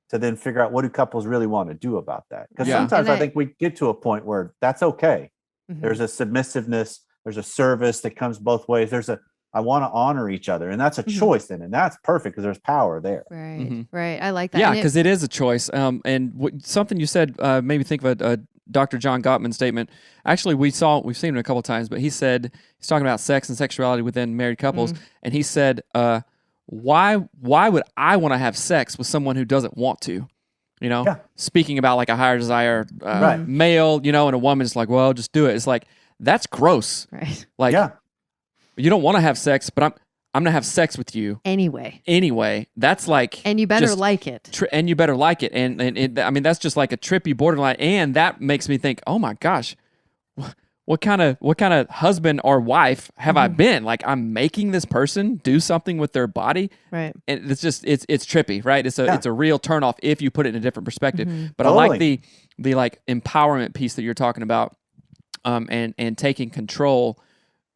S3: to then figure out what do couples really want to do about that? Because sometimes I think we get to a point where that's okay. There's a submissiveness, there's a service that comes both ways. I want to honor each other, and that's a choice then, and that's perfect because there's power there.
S1: Right, right. I like that.
S2: Yeah, because it is a choice. And something you said made me think of a Dr. John Gottman statement. Actually, we've seen him a couple of times, but he's talking about sex and sexuality within married couples, and he said, why would I want to have sex with someone who doesn't want to? You know, speaking about like a higher desire male, you know, and a woman's like, well, just do it. It's like, that's gross.
S1: Right.
S2: Like, you don't want to have sex, but I'm gonna have sex with you
S1: anyway.
S2: That's like,
S1: and you better like it.
S2: And you better like it. And I mean, that's just like a trippy borderline. And that makes me think, oh my gosh, what kind of husband or wife have I been? Like, I'm making this person do something with their body,
S1: right?
S2: And it's just it's trippy, right? It's a real turnoff if you put it in a different perspective. But
S3: Totally.
S2: I like the like empowerment piece that you're talking about, and taking control.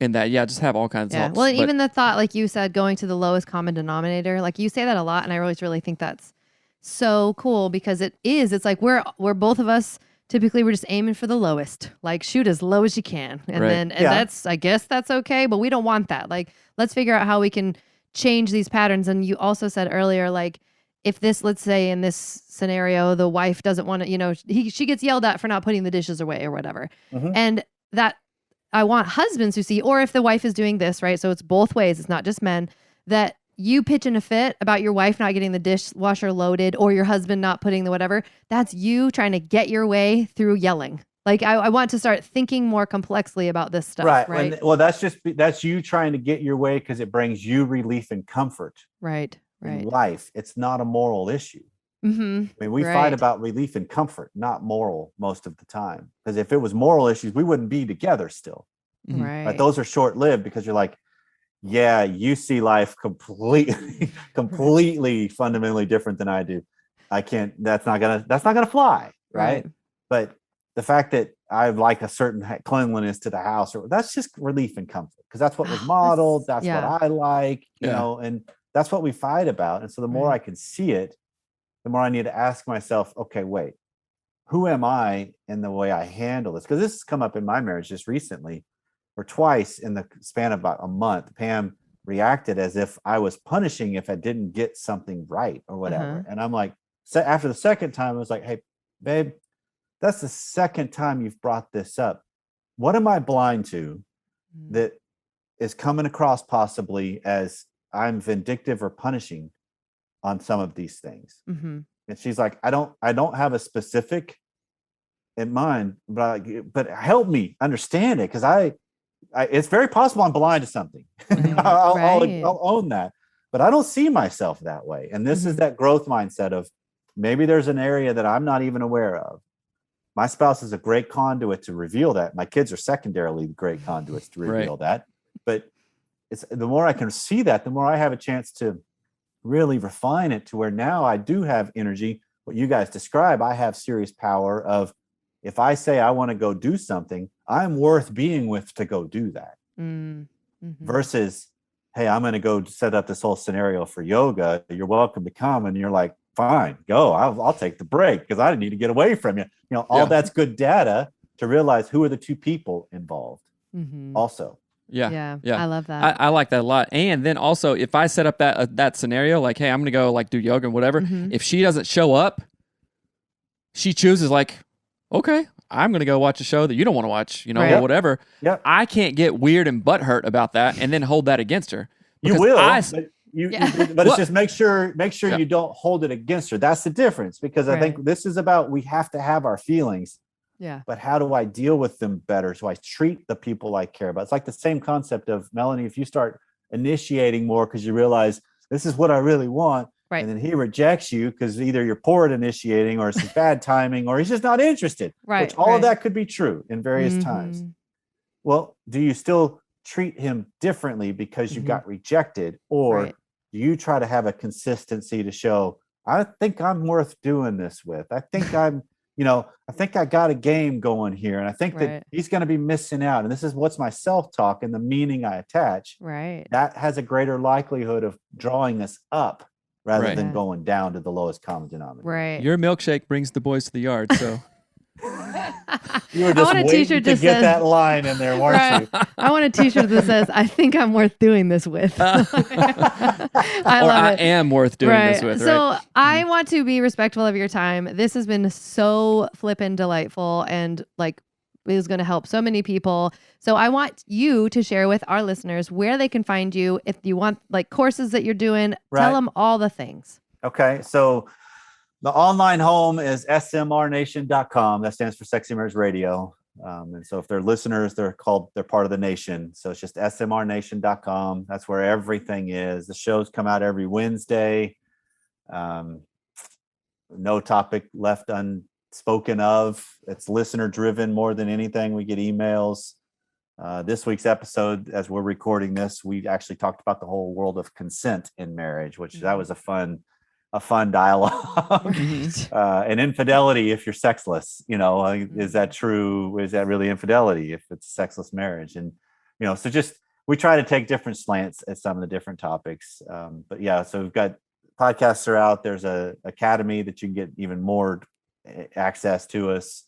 S2: In that, just have all kinds of thoughts.
S1: Well, even the thought, like you said, going to the lowest common denominator, like you say that a lot, and I always really think that's so cool because it's like we're both of us typically we're just aiming for the lowest, like shoot as low as you can, and that's, I guess that's okay, but we don't want that. Like, let's figure out how we can change these patterns. And you also said earlier, like, if let's say in this scenario, the wife doesn't want to, you know, she gets yelled at for not putting the dishes away or whatever, and that. I want husbands who see, or if the wife is doing this, right? So it's both ways. It's not just men, that you pitch in a fit about your wife not getting the dishwasher loaded or your husband not putting the whatever. That's you trying to get your way through yelling. Like, I want to start thinking more complexly about this stuff. Right.
S3: Well, that's you trying to get your way because it brings you relief and comfort.
S1: Right.
S3: In life. It's not a moral issue. I mean, we fight about relief and comfort, not moral most of the time. Because if it was moral issues, we wouldn't be together still.
S1: Right.
S3: But those are short-lived because you're like, you see life completely fundamentally different than I do. I can't. That's not gonna fly, right? But the fact that I like a certain cleanliness to the house, that's just relief and comfort because that's what was modeled. That's what I like, you know, and that's what we fight about. And so the more I can see it, the more I need to ask myself, okay, wait, who am I in the way I handle this? Because this has come up in my marriage just recently, or twice in the span of about a month. Pam reacted as if I was punishing if I didn't get something right or whatever. And I'm like, after the second time, I was like, hey, babe, that's the second time you've brought this up. What am I blind to that is coming across possibly as I'm vindictive or punishing on some of these things? And she's like, I don't have a specific in mind, but help me understand it, because it's very possible I'm blind to something. I'll own that, but I don't see myself that way. And this is that growth mindset of maybe there's an area that I'm not even aware of. My spouse is a great conduit to reveal that. My kids are secondarily great conduits to reveal that. But it's the more I can see that, the more I have a chance to really refine it to where now I do have energy. What you guys describe, I have serious power of, if I say I want to go do something, I'm worth being with to go do that. Versus, hey, I'm going to go set up this whole scenario for yoga. You're welcome to come. And you're like, fine, go. I'll take the break because I need to get away from you. You know, all that's good data to realize who are the two people involved also.
S1: Yeah. I love that.
S2: I like that a lot. And then also, if I set up that scenario, like, hey, I'm going to go like do yoga and whatever. If she doesn't show up, she chooses like, okay, I'm going to go watch a show that you don't want to watch, you know, or whatever. I can't get weird and butthurt about that and then hold that against her.
S3: You will, but it's just make sure you don't hold it against her. That's the difference, because I think this is about, we have to have our feelings. But how do I deal with them better? So I treat the people I care about. It's like the same concept of, Melanie, if you start initiating more because you realize this is what I really want, and then he rejects you because either you're poor at initiating or it's bad timing or he's just not interested, which all of that could be true in various times. Well, do you still treat him differently because you got rejected, or do you try to have a consistency to show, I think I'm worth doing this with? I think I'm I think I got a game going here, and I think that he's going to be missing out. And this is what's my self-talk and the meaning I attach.
S1: Right.
S3: That has a greater likelihood of drawing us up rather than going down to the lowest common denominator.
S1: Right.
S2: Your milkshake brings the boys to the yard, so.
S3: You were just waiting to get that line in there, weren't you?
S1: I want a t-shirt that says, I think I'm worth doing this with. I
S2: am worth doing this with.
S1: So I want to be respectful of your time. This has been so flippin' delightful, and like is going to help so many people. So I want you to share with our listeners where they can find you. If you want like courses that you're doing, tell them all the things.
S3: Okay. So the online home is smrnation.com. That stands for Sexy Marriage Radio. And so if they're listeners, they're part of the nation. So it's just smrnation.com. That's where everything is. The shows come out every Wednesday. No topic left unspoken of. It's listener driven more than anything. We get emails. This week's episode, as we're recording this, we actually talked about the whole world of consent in marriage, which that was a fun dialogue. And infidelity, if you're sexless, is that true? Is that really infidelity if it's a sexless marriage? And so just we try to take different slants at some of the different topics. But yeah, so we've got podcasts are out. There's a academy that you can get even more access to us.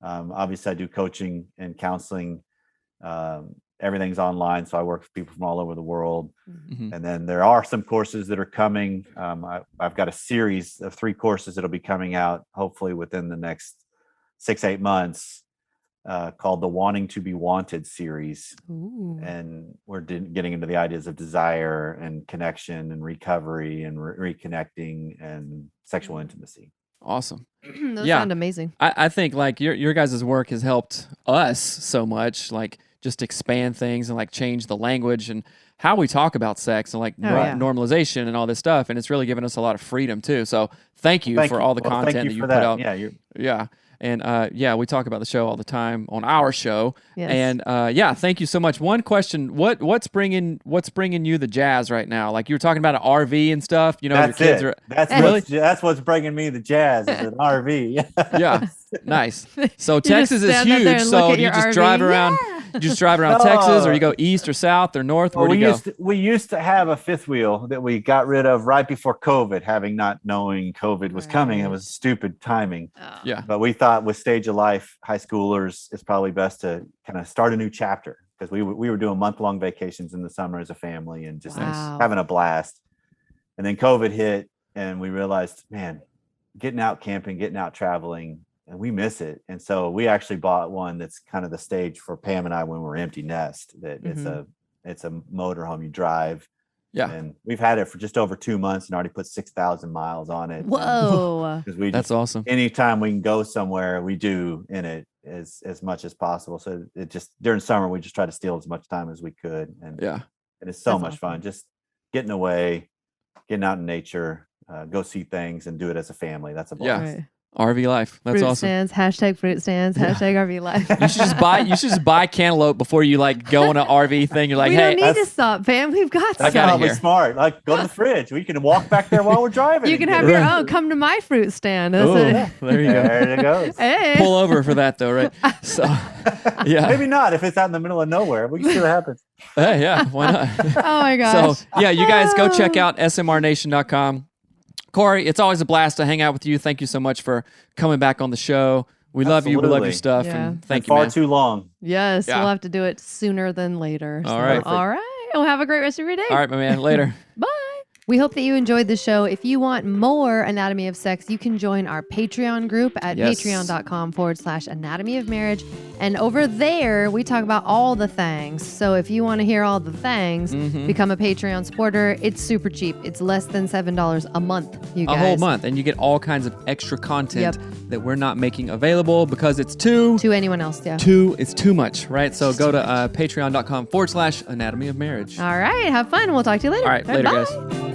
S3: Obviously, I do coaching and counseling. Everything's online, so I work with people from all over the world. And then there are some courses that are coming. I've got a series of 3 courses that'll be coming out hopefully within the next 6-8 months, called the Wanting to Be Wanted series.
S1: Ooh.
S3: And we're getting into the ideas of desire and connection and recovery and reconnecting and sexual intimacy.
S2: Awesome.
S1: Those sound amazing.
S2: I think like your guys' work has helped us so much, like just expand things and like change the language and how we talk about sex and like normalization and all this stuff. And it's really given us a lot of freedom too. So thank you for all the content that you put out.
S3: Yeah.
S2: And we talk about the show all the time on our show.
S1: Yes.
S2: And thank you so much. One question: what's bringing you the jazz right now? Like you were talking about an RV and stuff.
S3: That's
S2: your kids
S3: it.
S2: are
S3: That's what's bringing me the jazz is an RV.
S2: Yeah, nice. So Texas is huge. So you just drive around. You just drive around Texas, or you go east or south or north? Where do you go?
S3: We used to have a fifth wheel that we got rid of right before COVID, having not knowing COVID was coming. It was stupid timing.
S1: Oh.
S2: Yeah.
S3: But we thought with stage of life, high schoolers, it's probably best to kind of start a new chapter, because we were doing month-long vacations in the summer as a family and just having a blast. And then COVID hit and we realized, man, getting out camping, getting out traveling, and we miss it. And so we actually bought one that's kind of the stage for Pam and I when we're empty nest, that it's a motorhome you drive.
S2: Yeah.
S3: And we've had it for just over 2 months and already put 6,000 miles on it.
S1: Whoa.
S2: That's awesome.
S3: Anytime we can go somewhere, we do in it as much as possible. So it just, during summer, we just try to steal as much time as we could. And it's so much fun. Just getting away, getting out in nature, go see things and do it as a family. That's a blast.
S2: Yeah. Right. RV life. That's
S1: fruit
S2: awesome.
S1: Stands, hashtag fruit stands, hashtag RV life.
S2: You should just buy cantaloupe before you like go on an RV thing. You're like,
S1: we
S2: hey,
S1: don't need to stop, fam. We've got
S3: that's
S1: some.
S3: probably smart. Like, go to the fridge. We can walk back there while we're driving.
S1: You can have your own. Come to my fruit stand.
S2: There you go.
S3: There it goes.
S1: Hey.
S2: Pull over for that though, right? So, yeah.
S3: Maybe not if it's out in the middle of nowhere. We can see what happens.
S2: Hey, yeah, why not?
S1: Oh my gosh.
S2: So, yeah, you guys go check out smrnation.com. Corey, it's always a blast to hang out with you. Thank you so much for coming back on the show. We love you. We love your stuff.
S1: Yeah.
S2: And thank you,
S3: far
S2: man.
S3: too long.
S1: Yes,
S2: Yeah.
S1: we'll have to do it sooner than later.
S2: All right.
S1: All right. Well, have a great rest of your day.
S2: All right, my man. Later.
S1: Bye. We hope that you enjoyed the show. If you want more Anatomy of Sex, you can join our Patreon group at patreon.com/Anatomy of Marriage. And over there, we talk about all the things. So if you want to hear all the things, become a Patreon supporter. It's super cheap. It's less than $7 a month, you guys.
S2: A whole month. And you get all kinds of extra content that we're not making available because it's to
S1: anyone else. Yeah.
S2: It's too much, right? So go to patreon.com/Anatomy of Marriage.
S1: All right. Have fun. We'll talk to you later.
S2: All right. Later,
S1: bye.
S2: guys.